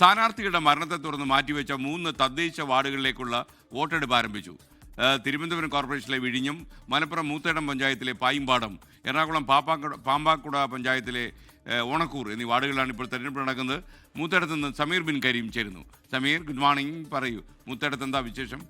സ്ഥാനാർത്ഥികളുടെ മരണത്തെ തുടർന്ന് മാറ്റിവെച്ച 3 തദ്ദേശ വാർഡുകളിലേക്കുള്ള വോട്ടെടുപ്പ് ആരംഭിച്ചു. തിരുവനന്തപുരം കോർപ്പറേഷനിലെ വിഴിഞ്ഞം, മലപ്പുറം മൂത്തേടം പഞ്ചായത്തിലെ പായിമ്പാടം, എറണാകുളം പാമ്പാക്കുട പഞ്ചായത്തിലെ ഓണക്കൂർ എന്നീ വാർഡുകളിലാണ് ഇപ്പോൾ തെരഞ്ഞെടുപ്പ് നടക്കുന്നത്. മൂത്തേടത്ത് നിന്ന് സമീർ ബിൻ കരീം ചേരുന്നു. Sameer, good morning. പറയൂ, മൂത്തേടത്ത് എന്താ വിശേഷം?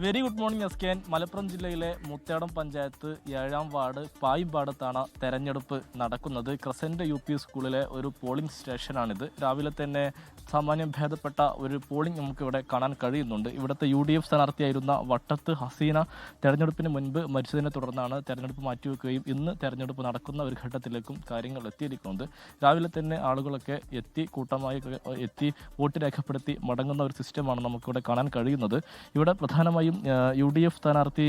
Very good morning S K N. Malappuram ജില്ലയിലെ മൂത്തേടം പഞ്ചായത്ത് 7ാം വാർഡ് പായിമ്പാടത്താണ് തെരഞ്ഞെടുപ്പ് നടക്കുന്നത്. ക്രസന്റ് UP സ്കൂളിലെ ഒരു പോളിംഗ് സ്റ്റേഷനാണിത്. രാവിലെ തന്നെ സാമാന്യം ഭേദപ്പെട്ട ഒരു പോളിംഗ് നമുക്കിവിടെ കാണാൻ കഴിയുന്നുണ്ട്. ഇവിടുത്തെ UDF സ്ഥാനാർത്ഥിയായിരുന്ന വട്ടത്ത് ഹസീന തെരഞ്ഞെടുപ്പിന് മുൻപ് മരിച്ചതിനെ തുടർന്നാണ് തെരഞ്ഞെടുപ്പ് മാറ്റിവെക്കുകയും ഇന്ന് തെരഞ്ഞെടുപ്പ് നടക്കുന്ന ഒരു ഘട്ടത്തിലേക്കും കാര്യങ്ങൾ എത്തിയിരിക്കുന്നത്. രാവിലെ തന്നെ ആളുകളൊക്കെ കൂട്ടമായി എത്തി വോട്ട് രേഖപ്പെടുത്തി മടങ്ങുന്ന ഒരു സിസ്റ്റമാണ് നമുക്കിവിടെ കാണാൻ കഴിയുന്നത്. ഇവിടെ പ്രധാനമായും UDF സ്ഥാനാർത്ഥി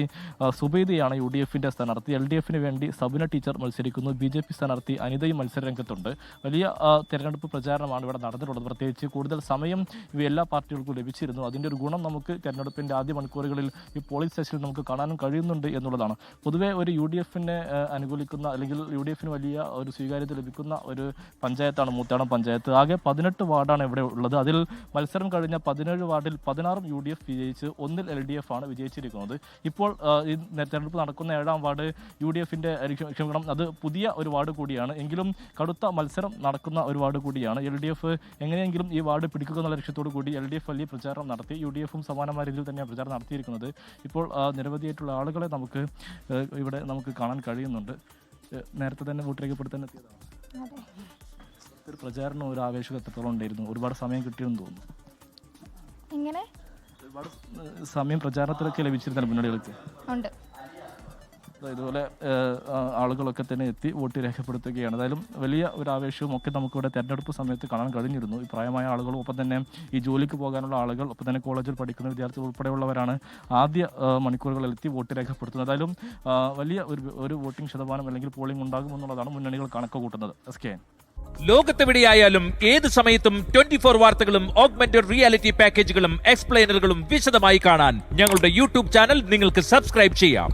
സുബൈദയാണ് UDFന്റെ സ്ഥാനാർത്ഥി. LDFന് വേണ്ടി സബിന ടീച്ചർ മത്സരിക്കുന്നു. BJP സ്ഥാനാർത്ഥി അനിതയും മത്സരരംഗത്തുണ്ട്. വലിയ തെരഞ്ഞെടുപ്പ് പ്രചാരണമാണ് ഇവിടെ നടന്നിട്ടുള്ളത്. പ്രത്യേകിച്ച് കൂടുതൽ സമയം എല്ലാ പാർട്ടികൾക്കും ലഭിച്ചിരുന്നു. അതിൻ്റെ ഒരു ഗുണം നമുക്ക് തെരഞ്ഞെടുപ്പിൻ്റെ ആദ്യ മണിക്കൂറുകളിൽ ഈ പോളിംഗ് സ്റ്റേഷനിൽ നമുക്ക് കാണാനും കഴിയുന്നുണ്ട് എന്നുള്ളതാണ്. പൊതുവേ ഒരു UDFനെ അനുകൂലിക്കുന്ന അല്ലെങ്കിൽ UDFന് വലിയ ഒരു സ്വീകാര്യത ലഭിക്കുന്ന ഒരു പഞ്ചായത്താണ് മൂത്തേടം പഞ്ചായത്ത്. ആകെ 18 വാർഡാണ് ഇവിടെ ഉള്ളത്. അതിൽ മത്സരം കഴിഞ്ഞ 17 വാർഡിൽ 16 UDF വിജയിച്ച് 1 LDF ആണ് വിജയിച്ചിരിക്കുന്നത്. ഇപ്പോൾ ഈ തെരഞ്ഞെടുപ്പ് നടക്കുന്ന 7ാം വാർഡ് UDFന്റെ അത് പുതിയ ഒരു വാർഡ് കൂടിയാണ്. എങ്കിലും കടുത്ത മത്സരം നടക്കുന്ന ഒരു വാർഡ് കൂടിയാണ്. LDF എങ്ങനെയെങ്കിലും ഈ വാർഡ് പിടിക്കുക എന്നുള്ള ലക്ഷ്യത്തോടു കൂടി LDF വലിയ പ്രചാരണം നടത്തി. UDFും സമാനമായ രീതിയിൽ തന്നെയാണ് പ്രചാരണം നടത്തിയിരിക്കുന്നത്. ഇപ്പോൾ നിരവധിയായിട്ടുള്ള ആളുകളെ നമുക്ക് കാണാൻ കഴിയുന്നുണ്ട്. നേരത്തെ തന്നെ വോട്ട് രേഖപ്പെടുത്താൻ എത്തിയതാണ്. ഒരു പ്രചാരണം, ഒരു ആവേശം എത്രത്തോളം ഉണ്ടായിരുന്നു? ഒരുപാട് സമയം കിട്ടിയെന്ന് തോന്നുന്നു. ഒരുപാട് സമയം പ്രചാരണത്തിലൊക്കെ ലഭിച്ചിരുന്നല്ലോ മുന്നണികൾക്ക്. ഇതുപോലെ ആളുകളൊക്കെ തന്നെ എത്തി വോട്ട് രേഖപ്പെടുത്തുകയാണ്. എന്തായാലും വലിയ ഒരു ആവേശവും ഒക്കെ നമുക്കിവിടെ തെരഞ്ഞെടുപ്പ് സമയത്ത് കാണാൻ കഴിഞ്ഞിരുന്നു. ഈ പ്രായമായ ആളുകളും ഒപ്പം തന്നെ ഈ ജോലിക്ക് പോകാനുള്ള ആളുകൾ, ഒപ്പം തന്നെ കോളേജിൽ പഠിക്കുന്ന വിദ്യാർത്ഥികൾ ഉൾപ്പെടെയുള്ളവരാണ് ആദ്യ മണിക്കൂറുകളിൽ എത്തി വോട്ട് രേഖപ്പെടുത്തുന്നത്. എന്തായാലും വലിയ ഒരു വോട്ടിംഗ് ശതമാനം അല്ലെങ്കിൽ പോളിംഗ് ഉണ്ടാകുമെന്നുള്ളതാണ് മുന്നണികൾ കണക്ക് കൂട്ടുന്നത്. SK. ലോകത്തെവിടെയായാലും ഏത് സമയത്തും 24 വാർത്തകളും ഓഗ്മെന്റഡ് റിയാലിറ്റി പാക്കേജുകളും എക്സ്പ്ലെയിനറുകളും വിശദമായി കാണാൻ ഞങ്ങളുടെ YouTube ചാനൽ നിങ്ങൾക്ക് സബ്സ്ക്രൈബ് ചെയ്യാം.